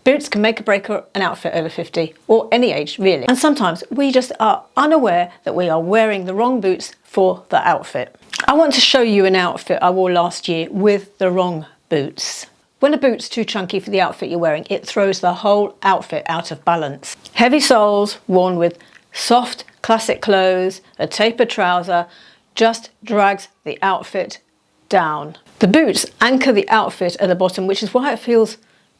Boots can make or break an outfit over 50, or any age really. And sometimes we just are unaware that we are wearing the wrong boots for the outfit. I want to show you an outfit I wore last year with the wrong boots. When a boot's too chunky for the outfit you're wearing, it throws the whole outfit out of balance. Heavy soles worn with soft classic clothes, a tapered trouser, just drags the outfit down. The boots anchor the outfit at the bottom, which is why it feels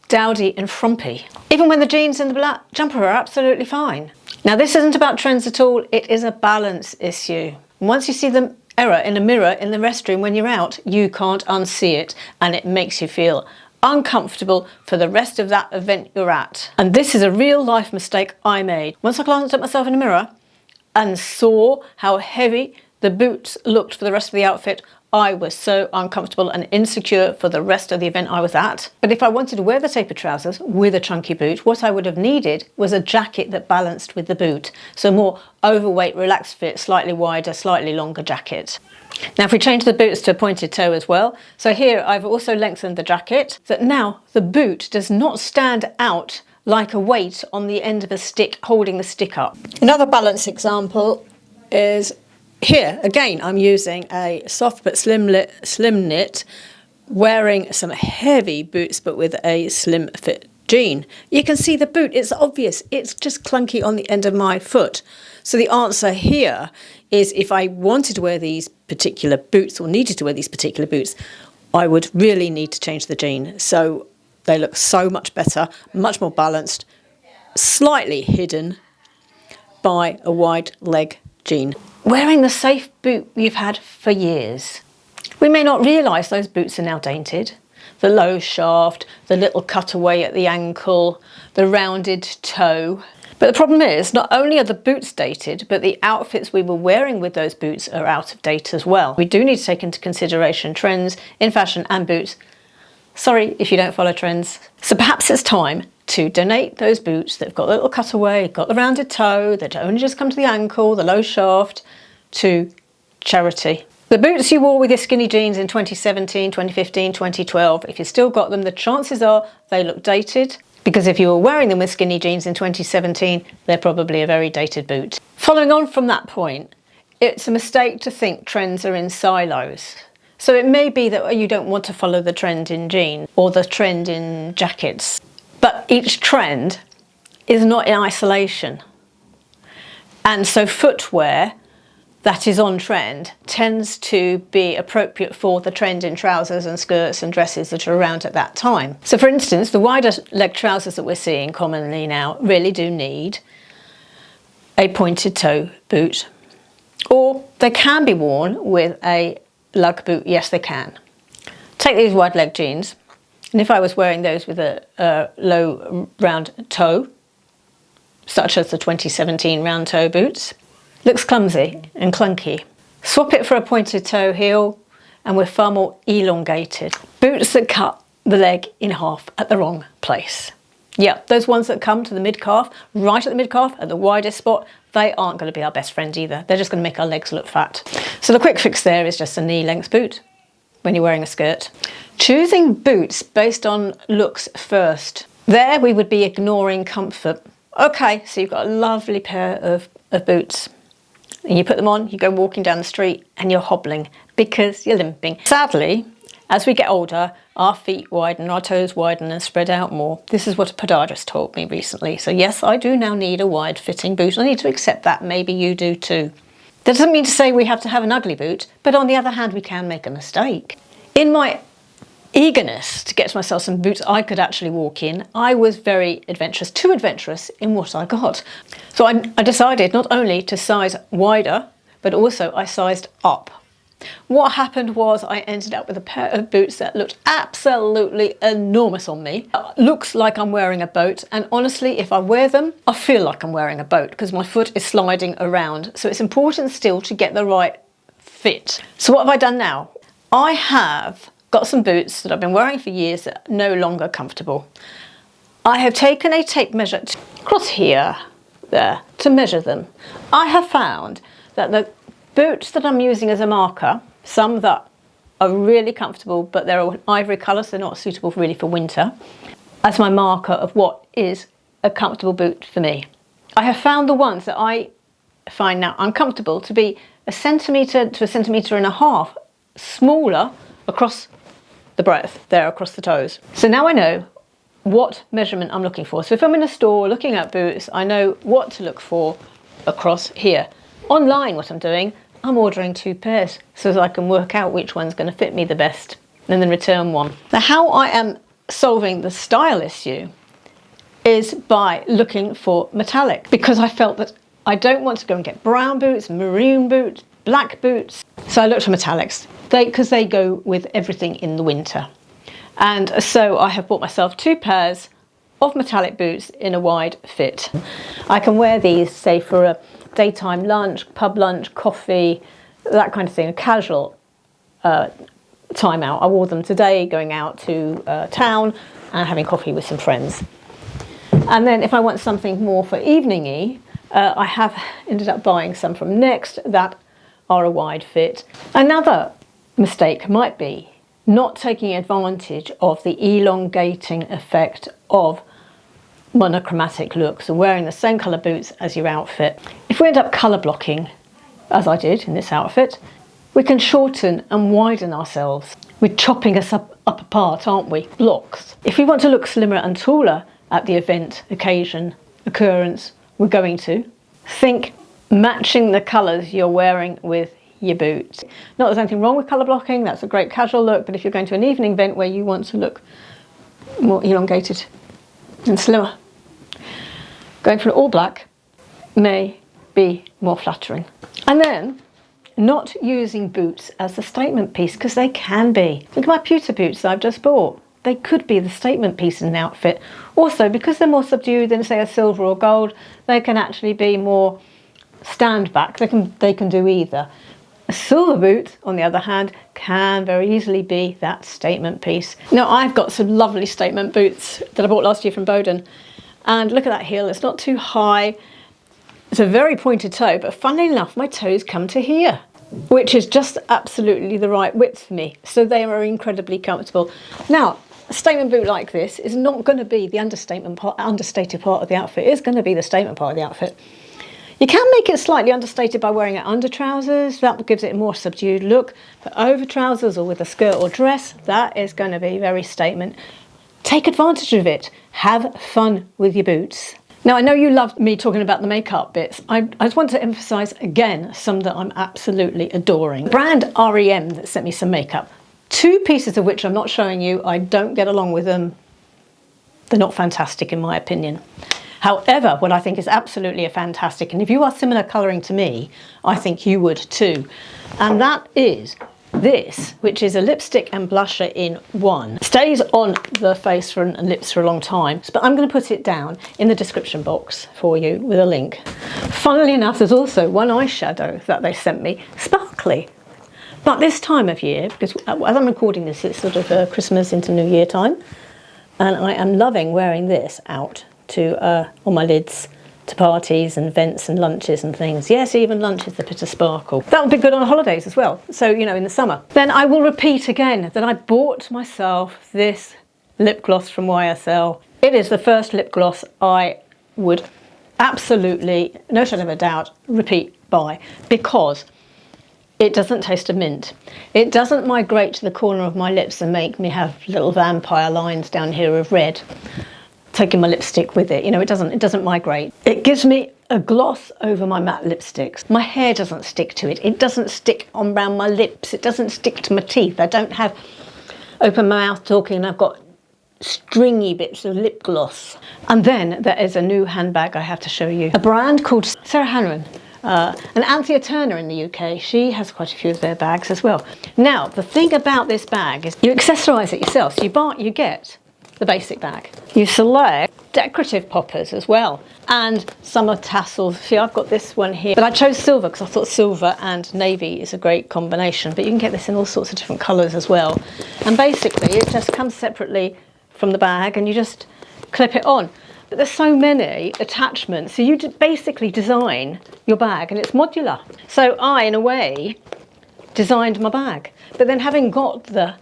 dowdy and frumpy. Even when the jeans and the black jumper are absolutely fine. Now this isn't about trends at all, it is a balance issue. Once you see the error in a mirror in the restroom when you're out, you can't unsee it, and it makes you feel uncomfortable for the rest of that event you're at. And this is a real life mistake I made. Once I glanced at myself in the mirror and saw how heavy the boots looked for the rest of the outfit, I was so uncomfortable and insecure for the rest of the event I was at. But if I wanted to wear the tapered trousers with a chunky boot, what I would have needed was a jacket that balanced with the boot. So more overweight, relaxed fit, slightly wider, slightly longer jacket. Now if we change the boots to a pointed toe as well, so here I've also lengthened the jacket, so that now the boot does not stand out like a weight on the end of a stick holding the stick up. Another balance example is here. Again, I'm using a soft but slim knit, wearing some heavy boots but with a slim fit jean. You can see the boot, it's obvious, it's just clunky on the end of my foot. So the answer here is, if I wanted to wear these particular boots or needed to wear these particular boots, I would really need to change the jean. So they look so much better, much more balanced, slightly hidden by a wide leg jean. Wearing the safe boot you've had for years. We may not realise those boots are now dated. The low shaft, the little cutaway at the ankle, the rounded toe. But the problem is, not only are the boots dated, but the outfits we were wearing with those boots are out of date as well. We do need to take into consideration trends in fashion and boots. Sorry if you don't follow trends. So perhaps it's time to donate those boots that have got the little cutaway, got the rounded toe, that only just come to the ankle, the low shaft, to charity. The boots you wore with your skinny jeans in 2017, 2015, 2012, if you've still got them, the chances are they look dated, because if you were wearing them with skinny jeans in 2017, they're probably a very dated boot. Following on from that point, it's a mistake to think trends are in silos. So it may be that you don't want to follow the trend in jeans or the trend in jackets, but each trend is not in isolation. And so footwear that is on trend tends to be appropriate for the trend in trousers and skirts and dresses that are around at that time. So for instance, the wider leg trousers that we're seeing commonly now really do need a pointed toe boot, or they can be worn with a lug boot. Yes, they can. Take these wide leg jeans, and if I was wearing those with a low round toe, such as the 2017 round toe boots, looks clumsy and clunky. Swap it for a pointed toe heel and we're far more elongated. Boots that cut the leg in half at the wrong place. Yeah, those ones that come to the mid-calf, right at the mid-calf, at the widest spot, they aren't going to be our best friend either. They're just going to make our legs look fat. So the quick fix there is just a knee-length boot when you're wearing a skirt. Choosing boots based on looks first. There we would be ignoring comfort. Okay, so you've got a lovely pair of boots. And you put them on, you go walking down the street and you're hobbling because you're limping. Sadly, as we get older, our feet widen, our toes widen and spread out more. This is what a podiatrist told me recently. So yes, I do now need a wide fitting boot. I need to accept that. Maybe you do too. That doesn't mean to say we have to have an ugly boot, but on the other hand, we can make a mistake. In my eagerness to get myself some boots I could actually walk in, I was very adventurous, too adventurous in what I got. So I decided not only to size wider, but also I sized up. What happened was I ended up with a pair of boots that looked absolutely enormous on me. Looks like I'm wearing a boat, and honestly, if I wear them, I feel like I'm wearing a boat because my foot is sliding around. So it's important still to get the right fit. So what have I done now? I have got some boots that I've been wearing for years that are no longer comfortable. I have taken a tape measure across here, there, to measure them. I have found that the boots that I'm using as a marker, some that are really comfortable, but they're an ivory colour, so they're not suitable really for winter. as my marker of what is a comfortable boot for me. I have found the ones that I find now uncomfortable to be 1 centimetre to 1.5 centimetres smaller across the breadth there, across the toes. So now I know what measurement I'm looking for. So if I'm in a store looking at boots, I know what to look for across here. Online, what I'm doing, I'm ordering 2 pairs so that I can work out which one's going to fit me the best and then return one. Now, how I am solving the style issue is by looking for metallic, because I felt that I don't want to go and get brown boots, maroon boots, black boots. So I looked for metallics, because they go with everything in the winter. And so I have bought myself 2 pairs of metallic boots in a wide fit. I can wear these, say, for a daytime lunch, pub lunch, coffee, that kind of thing, a casual time out. I wore them today going out to town and having coffee with some friends. And then if I want something more for evening-y, I have ended up buying some from Next that are a wide fit. Another mistake might be not taking advantage of the elongating effect of monochromatic looks and wearing the same colour boots as your outfit. If we end up colour blocking, as I did in this outfit, we can shorten and widen ourselves. We're chopping us up apart, aren't we? Blocks. If we want to look slimmer and taller at the event, occasion, occurrence we're going to, think matching the colours you're wearing with your boots. Not that there's anything wrong with colour blocking, that's a great casual look, but if you're going to an evening event where you want to look more elongated and slimmer, going for an all black may be more flattering. And then not using boots as the statement piece, because they can be. Look at my pewter boots that I've just bought. They could be the statement piece in an outfit. Also, because they're more subdued than, say, a silver or gold, they can actually be more stand back. They can do either. A silver boot, on the other hand, can very easily be that statement piece. Now, I've got some lovely statement boots that I bought last year from Boden. And look at that heel, it's not too high. It's a very pointed toe, but funnily enough, my toes come to here, which is just absolutely the right width for me. So they are incredibly comfortable. Now, a statement boot like this is not going to be the understated part of the outfit. It's going to be the statement part of the outfit. You can make it slightly understated by wearing it under trousers. That gives it a more subdued look. But over trousers or with a skirt or dress, that is going to be very statement. Take advantage of it. Have fun with your boots. Now, I know you loved me talking about the makeup bits. I just want to emphasise again some that I'm absolutely adoring. Brand REM that sent me some makeup. 2 pieces of which I'm not showing you. I don't get along with them. They're not fantastic in my opinion. However, what I think is absolutely fantastic, and if you are similar colouring to me, I think you would too. And that is this, which is a lipstick and blusher in one. Stays on the face and lips for a long time, but I'm going to put it down in the description box for you with a link. Funnily enough, there's also one eyeshadow that they sent me, sparkly. But this time of year, because as I'm recording this, it's sort of Christmas into New Year time, and I am loving wearing this out to on my lids, to parties and events and lunches and things. Yes, even lunches, a bit of sparkle. That would be good on holidays as well. So, you know, in the summer. Then I will repeat again that I bought myself this lip gloss from YSL. It is the first lip gloss I would absolutely, no shadow of a doubt, repeat buy, because it doesn't taste of mint. It doesn't migrate to the corner of my lips and make me have little vampire lines down here of red. Taking my lipstick with it, you know, it doesn't migrate. It gives me a gloss over my matte lipsticks. My hair doesn't stick to it. It doesn't stick on around my lips. It doesn't stick to my teeth. I don't have open my mouth talking and I've got stringy bits of lip gloss. And then there is a new handbag I have to show you. A brand called HARAN. And Anthea Turner in the UK, she has quite a few of their bags as well. Now, the thing about this bag is you accessorise it yourself. So you get the basic bag. You select decorative poppers as well, and some are tassels. See, I've got this one here, but I chose silver because I thought silver and navy is a great combination, but you can get this in all sorts of different colours as well. And basically it just comes separately from the bag and you just clip it on. But there's so many attachments, so you basically design your bag and it's modular. So I, in a way, designed my bag, but then having got the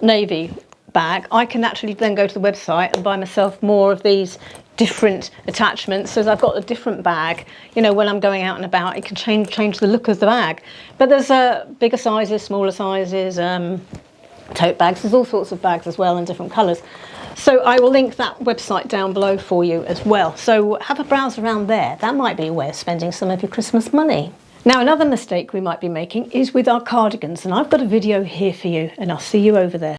navy bag, I can actually then go to the website and buy myself more of these different attachments, so I've got a different bag. You know, when I'm going out and about, it can change the look of the bag. But there's bigger sizes, smaller sizes, tote bags. There's all sorts of bags as well in different colours. So I will link that website down below for you as well. So have a browse around there. That might be a way of spending some of your Christmas money. Now, another mistake we might be making is with our cardigans, and I've got a video here for you, and I'll see you over there.